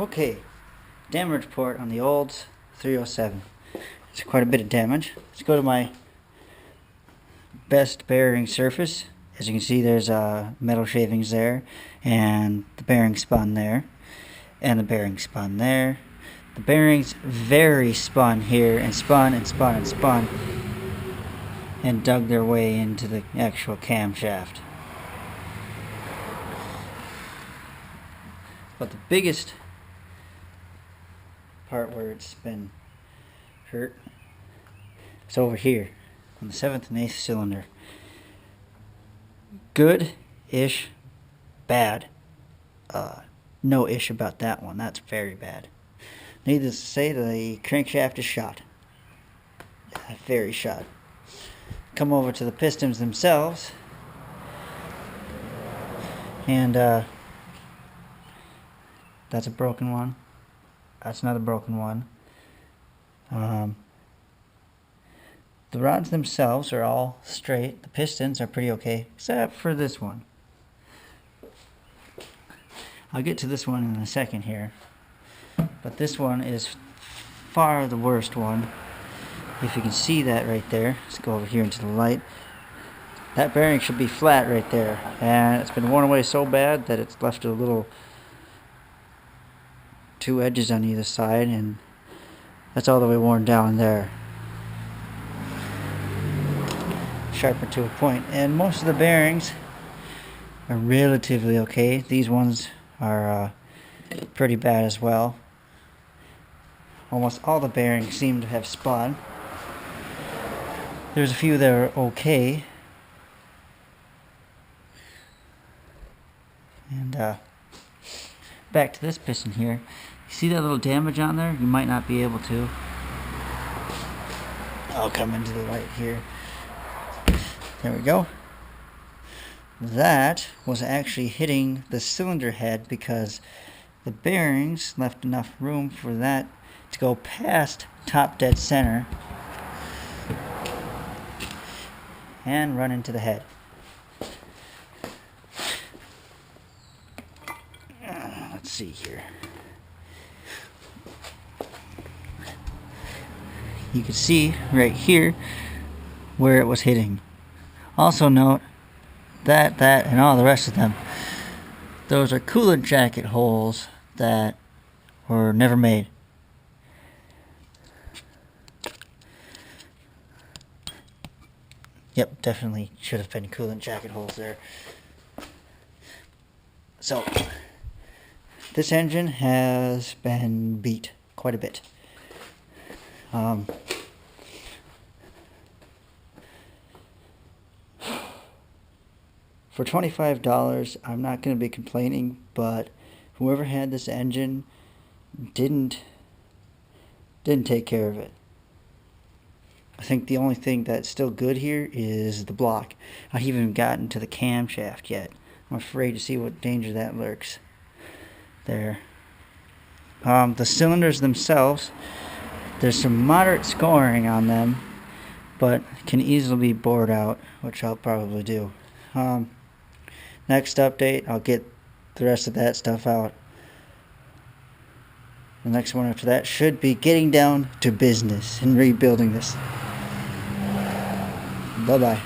Okay, damage report on the Olds 307. It's quite a bit of damage. Let's go to my best bearing surface. As you can see, there's metal shavings there, and the bearing spun there, and the bearing spun there. The bearings very spun here, and spun and spun and spun, and dug their way into the actual camshaft. But the biggest part where it's been hurt is over here on the 7th and 8th cylinder. Good-ish, bad. No-ish about that one. That's very bad. Needless to say, the crankshaft is shot. Very shot. Come over to the pistons themselves, and that's a broken one. That's another broken one. The rods themselves are all straight. The pistons are pretty okay, except for this one. I'll get to this one in a second here. But this one is far the worst one. If you can see that right there. Let's go over here into the light. That bearing should be flat right there. And it's been worn away so bad that it's left a little two edges on either side, and that's all the way worn down there. Sharpened to a point. And most of the bearings are relatively okay. These ones are pretty bad as well. Almost all the bearings seem to have spun. There's a few that are okay. And back to this piston here. You see that little damage on there? You might not be able to. I'll come into the light here. There we go. That was actually hitting the cylinder head because the bearings left enough room for that to go past top dead center and run into the head. Let's see here. You can see right here where it was hitting. Also note that, and all the rest of them, those are coolant jacket holes that were never made. Yep, definitely should have been coolant jacket holes there. So, this engine has been beat quite a bit. For $25, I'm not going to be complaining, but whoever had this engine didn't take care of it. I think the only thing that's still good here is the block. I haven't even gotten to the camshaft yet. I'm afraid to see what danger that lurks there. The cylinders themselves, there's some moderate scoring on them, but can easily be bored out, which I'll probably do. Next update, I'll get the rest of that stuff out. The next one after that should be getting down to business and rebuilding this. Bye-bye.